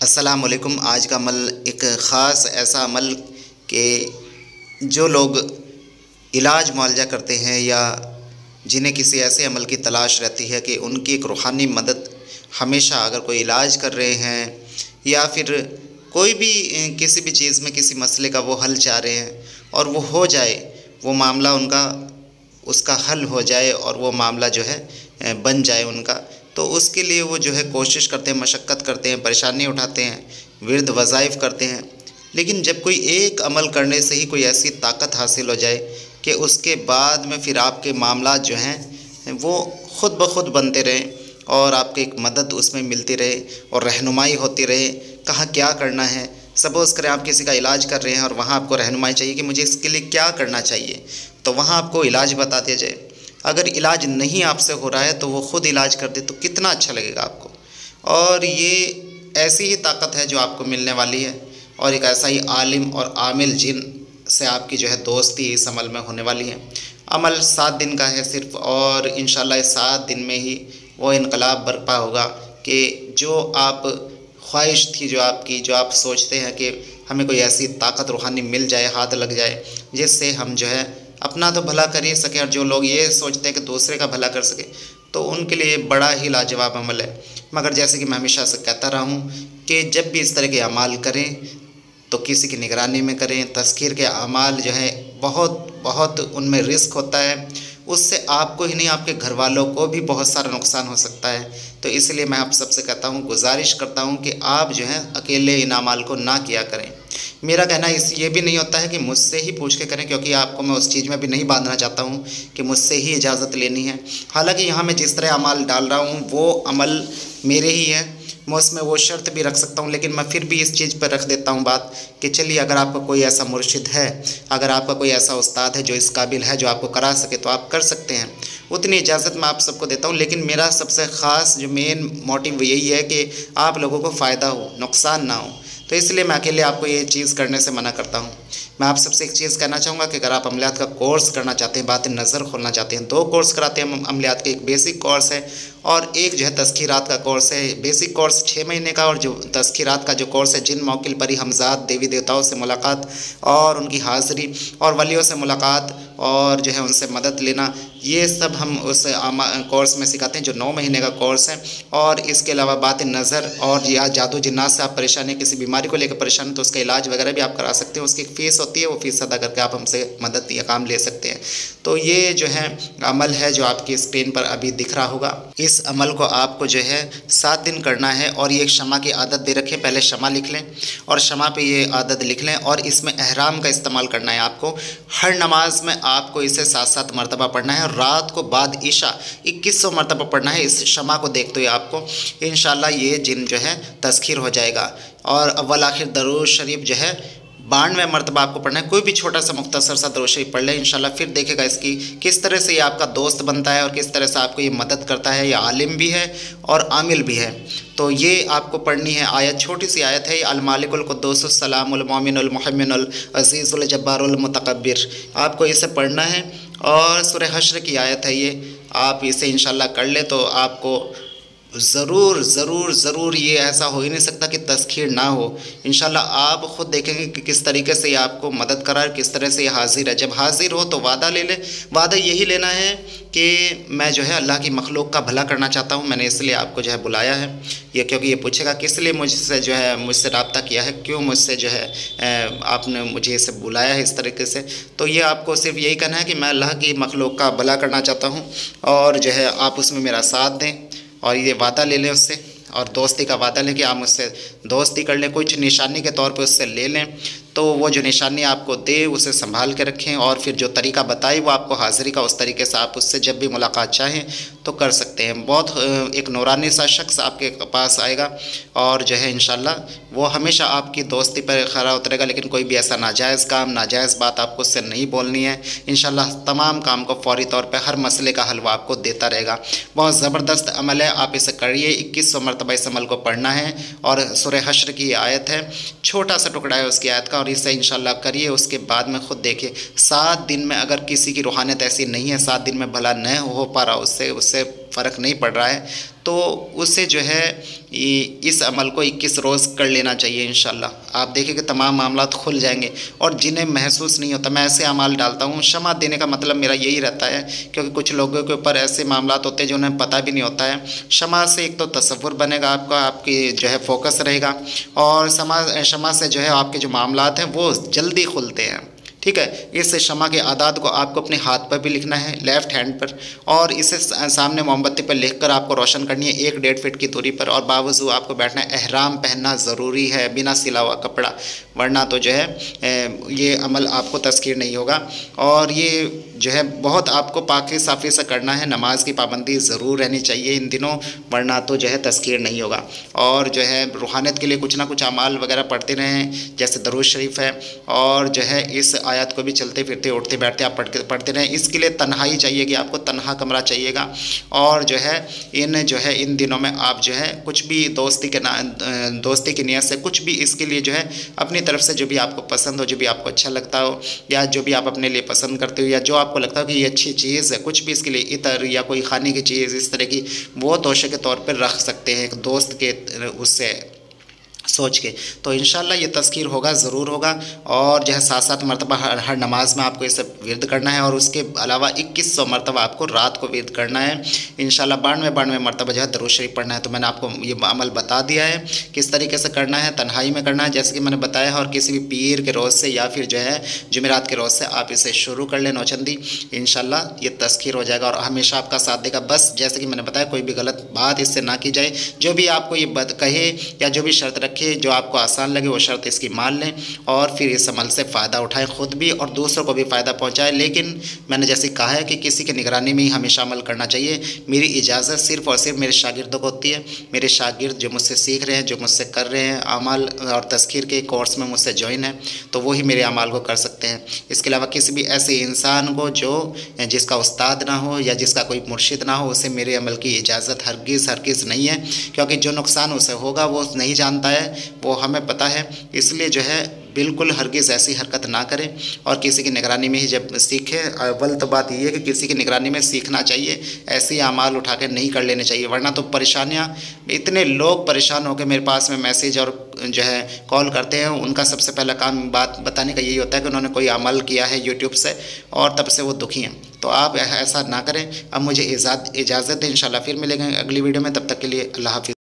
अस्सलाम वालेकुम। आज का अमल एक ख़ास ऐसा अमल कि जो लोग इलाज मुआलजा करते हैं या जिन्हें किसी ऐसे अमल की तलाश रहती है कि उनकी एक रूहानी मदद हमेशा, अगर कोई इलाज कर रहे हैं या फिर कोई भी किसी भी चीज़ में किसी मसले का वो हल चाह रहे हैं और वो हो जाए, वो मामला उनका उसका हल हो जाए और वो मामला जो है बन जाए उनका, तो उसके लिए वो जो है कोशिश करते हैं, मशक्क़त करते हैं, परेशानी उठाते हैं, विर्द वज़ाइफ़ करते हैं। लेकिन जब कोई एक अमल करने से ही कोई ऐसी ताकत हासिल हो जाए कि उसके बाद में फिर आपके मामलात जो हैं वो ख़ुद ब खुद बनते रहें और आपको एक मदद उसमें मिलती रहे और रहनुमाई होती रहे, कहाँ क्या करना है। सपोज़ करें आप किसी का इलाज कर रहे हैं और वहाँ आपको रहनुमाई चाहिए कि मुझे इसके लिए क्या करना चाहिए, तो वहाँ आपको इलाज बता दिया जाए। अगर इलाज नहीं आपसे हो रहा है तो वो ख़ुद इलाज कर दे तो कितना अच्छा लगेगा आपको। और ये ऐसी ही ताकत है जो आपको मिलने वाली है और एक ऐसा ही आलिम और आमिल जिन से आपकी जो है दोस्ती इस अमल में होने वाली है। अमल 7 दिन का है सिर्फ़, और इंशाल्लाह इस 7 दिन में ही वो इनकलाब बर्पा होगा कि जो आप ख्वाहिश थी, जो आपकी, जो आप सोचते हैं कि हमें कोई ऐसी ताकत रूहानी मिल जाए, हाथ लग जाए, जिससे हम जो है अपना तो भला कर ही सकें और जो लोग ये सोचते हैं कि दूसरे का भला कर सकें, तो उनके लिए बड़ा ही लाजवाब अमल है। मगर जैसे कि मैं हमेशा से कहता रहा हूँ कि जब भी इस तरह के अमाल करें तो किसी की निगरानी में करें। तज़कीर के अमाल जो है बहुत बहुत उनमें रिस्क होता है, उससे आपको ही नहीं आपके घर वालों को भी बहुत सारा नुकसान हो सकता है। तो इसलिए मैं आप सबसे कहता हूँ, गुजारिश करता हूँ कि आप जो है अकेले इन अमाल को ना किया करें। मेरा कहना ये भी नहीं होता है कि मुझसे ही पूछ के करें, क्योंकि आपको मैं उस चीज़ में भी नहीं बांधना चाहता हूँ कि मुझसे ही इजाज़त लेनी है। हालांकि यहाँ मैं जिस तरह अमाल डाल रहा हूँ वो अमल मेरे ही है, मैं उसमें वो शर्त भी रख सकता हूँ, लेकिन मैं फिर भी इस चीज़ पर रख देता हूँ बात कि चलिए अगर आपका कोई ऐसा मुर्शिद है, अगर आपका कोई ऐसा उस्ताद है जो इस काबिल है, जो आपको करा सके, तो आप कर सकते हैं। उतनी इजाज़त मैं आप सबको देता हूँ। लेकिन मेरा सबसे ख़ास जो मेन मोटिव यही है कि आप लोगों को फ़ायदा हो, नुकसान ना हो। तो इसलिए मैं अकेले आपको ये चीज़ करने से मना करता हूँ। मैं आप सबसे एक चीज़ कहना चाहूँगा कि अगर आप अमलियात का कोर्स करना चाहते हैं, बात नज़र खोलना चाहते हैं, 2 कोर्स कराते हैं अमलियात के। एक बेसिक कोर्स है और एक जो है तज़कीरात का कोर्स है। बेसिक कोर्स 6 महीने का और जो तज़कीरात का जो कोर्स है, जिन मौकिल पर ही हमज़ात देवी देवताओं से मुलाकात और उनकी हाज़िरी और वलियों से मुलाकात और जो है उनसे मदद लेना, ये सब हम उस कोर्स में सिखाते हैं जो 9 महीने का कोर्स है। और इसके अलावा बात नज़र और या जादू जिन्नात से आप परेशान हैं, किसी बीमारी को लेकर परेशान हैं, तो उसका इलाज वगैरह भी आप करा सकते हैं। उसकी एक फ़ीस होती है, वो फ़ीस अदा करके आप हमसे मदद या काम ले सकते हैं। तो ये जो है अमल है जो आपकी स्क्रीन पर अभी दिख रहा होगा। इस अमल को आपको जो है 7 दिन करना है और ये एक शमा की आदत दे रखें। पहले शमा लिख लें और शमा पे ये आदत लिख लें और इसमें एहराम का इस्तेमाल करना है आपको। हर नमाज में आपको इसे 7-7 मरतबा पढ़ना है और रात को बाद इशा 2100 मरतबा पढ़ना है। इस शमा को देखते हुए आपको इंशाल्लाह ये जिन जो है तस्खीर हो जाएगा। और अव्वल आखिर दरूद शरीफ जो है 92 मरतबा आपको पढ़ना है। कोई भी छोटा सा मुख्तसर सा दरूद शरीफ पढ़ लें, इंशाल्लाह फिर देखेगा इसकी किस तरह से ये आपका दोस्त बनता है और किस तरह से आपको ये मदद करता है। ये आलिम भी है और आमिल भी है। तो ये आपको पढ़नी है आयत, छोटी सी आयत है, अल मालिकुल कुद्दूसुस सलामुल मोमिनुल मुहम्मिनुल अज़ीज़ुल जब्बारुल मुतकब्बिर। आपको इसे पढ़ना है और सूरह हश्र की आयत है ये। आप इसे इंशाल्लाह कर ले तो आपको ज़रूर ज़रूर ज़रूर ये ऐसा हो ही नहीं सकता कि तस्खीर ना हो। इंशाल्लाह आप ख़ुद देखेंगे कि किस तरीके से ये आपको मदद करा, किस तरह से ये हाजिर है। जब हाजिर हो तो वादा ले ले। वादा यही लेना है कि मैं जो है अल्लाह की मखलूक का भला करना चाहता हूँ, मैंने इसलिए आपको जो है बुलाया है। ये क्योंकि ये पूछेगा किस लिए मुझसे जो है मुझसे रब्ता किया है, क्यों मुझसे जो है आपने मुझे इसे बुलाया है इस तरीके से। तो ये आपको सिर्फ यही कहना है कि मैं अल्लाह की मखलूक का भला करना चाहता हूँ और जो है आप उसमें मेरा साथ दें और ये वादा ले लें उससे, और दोस्ती का वादा लें कि आप मुझसे दोस्ती कर लें, कुछ निशानी के तौर पे उससे ले लें। तो वो जो निशानी आपको दे उसे संभाल के रखें और फिर जो तरीका बताए वो आपको हाज़िरी का, उस तरीके से आप उससे जब भी मुलाकात चाहें तो कर सकते हैं। बहुत एक नूरानी सा शख्स आपके पास आएगा और जो है इंशाल्लाह वो हमेशा आपकी दोस्ती पर खरा उतरेगा। लेकिन कोई भी ऐसा नाजायज़ काम, नाजायज़ बात आपको उससे नहीं बोलनी है। इंशाल्लाह तमाम काम को फ़ौरी तौर पर हर मसले का हल वो आपको देता रहेगा। बहुत ज़बरदस्त अमल है, आप इसे करिए। 2100 मरतबा इस अमल को पढ़ना है और सूरह हश्र की आयत है, छोटा सा टुकड़ा है उसकी आयत का, और इसे इंशाल्लाह करिए। उसके बाद में ख़ुद देखिए 7 दिन में अगर किसी की रूहानियत ऐसी नहीं है, 7 दिन में भला न हो पा रहा उससे फ़र्क नहीं पड़ रहा है तो उसे जो है इस अमल को 21 रोज़ कर लेना चाहिए। इंशाल्लाह आप देखें कि तमाम मामलात खुल जाएंगे। और जिन्हें महसूस नहीं होता, मैं ऐसे अमाल डालता हूँ, क्षमा देने का मतलब मेरा यही रहता है, क्योंकि कुछ लोगों के ऊपर ऐसे मामलात होते हैं जो उन्हें पता भी नहीं होता है। क्षमा से एक तो तसव्वुर बनेगा आपका, आपकी जो है फोकस रहेगा, और क्षमा से जो है आपके जो मामलात हैं वो जल्दी खुलते हैं। ठीक है, इस क्षमा के आदात को आपको अपने हाथ पर भी लिखना है, लेफ़्ट हैंड पर, और इसे सामने मोमबत्ती पर लिखकर आपको रोशन करनी है 1-1.5 फीट की दूरी पर। और बावजू आपको बैठना है। एहराम पहनना ज़रूरी है, बिना सिला हुआ कपड़ा, वरना तो जो है ये अमल आपको तस्कीर नहीं होगा। और ये जो है बहुत आपको पाकी साफ़ी से करना है। नमाज की पाबंदी ज़रूर रहनी चाहिए इन दिनों, वरना तो जो है तस्कीर नहीं होगा। और जो है रूहानियत के लिए कुछ ना कुछ अमाल वगैरह पढ़ते रहें, जैसे दरूद शरीफ है, और जो है इस आयत को भी चलते फिरते उठते बैठते आप पढ़ते रहें। इसके लिए तन्हाई चाहिए कि आपको तन्हा कमरा चाहिएगा। और जो है इन दिनों में आप जो है कुछ भी दोस्ती की नीयत से कुछ भी इसके लिए जो है अपनी तरफ से जो भी आपको पसंद हो, जो भी आपको अच्छा लगता हो, या जो भी आप अपने लिए पसंद करते हो, या जो आपको लगता हो कि ये अच्छी चीज़ है, कुछ भी इसके लिए इतर या कोई खाने की चीज़ इस तरह की, वो तोशे के तौर पर रख सकते हैं एक दोस्त के उससे सोच के। तो इंशाल्लाह ये तज़कीर होगा, ज़रूर होगा। और जो है 7-7 मरतबा हर नमाज में आपको ये सब विर्द करना है, और उसके अलावा 2100 मरतबा आपको रात को विर्द करना है। इंशाल्लाह 92 मरतबा जो है दरूद शरीफ पढ़ना है। तो मैंने आपको ये अमल बता दिया है किस तरीके से करना है, तन्हाई में करना है जैसे कि मैंने बताया है। और किसी भी पीर के रोज़ से या फिर जो है जुमेरात के रोज़ से आप इसे शुरू कर लें नौचंदी, इंशाल्लाह ये तज़कीर हो जाएगा और हमेशा आपका साथ देगा। बस जैसे कि मैंने बताया, कोई भी गलत बात इससे ना की जाए। जो भी आपको ये कहे या जो भी शर्त रखे, जो आपको आसान लगे वो शर्त इसकी मान लें, और फिर इस अमल से फ़ायदा उठाएं, ख़ुद भी और दूसरों को भी फ़ायदा पहुंचाएं। लेकिन मैंने जैसे कहा है कि किसी की निगरानी में ही हमेशा अमल करना चाहिए। मेरी इजाज़त सिर्फ़ और सिर्फ मेरे शागिर्दों को होती है। मेरे शागिर्द जो मुझसे सीख रहे हैं, जो मुझसे कर रहे हैं अमल और तज़कीर के कोर्स में मुझसे ज्वाइन है, तो वही मेरे अमाल को कर सकते हैं। इसके अलावा किसी भी ऐसे इंसान को जिसका उस्ताद ना हो या जिसका कोई मुर्शिद ना हो, उसे मेरे अमल की इजाज़त हरगिज़ नहीं है, क्योंकि जो नुकसान उसे होगा वो नहीं जानता है, वो हमें पता है। इसलिए जो है बिल्कुल हरगिज़ ऐसी हरकत ना करें, और किसी की निगरानी में ही जब सीखें। अव्वल तो बात यह है कि किसी की निगरानी में सीखना चाहिए, ऐसे अमाल उठा के नहीं कर लेने चाहिए, वरना तो परेशानियाँ। इतने लोग परेशान होकर मेरे पास में मैसेज और जो है कॉल करते हैं, उनका सबसे पहला काम बात बताने का यही होता है कि उन्होंने कोई अमल किया है यूट्यूब से और तब से वो दुखी हैं। तो आप ऐसा ना करें। अब मुझे इजाज़त दें, इंशाल्लाह फिर मिलेंगे अगली वीडियो में। तब तक के लिए अल्लाह हाफ़िज़।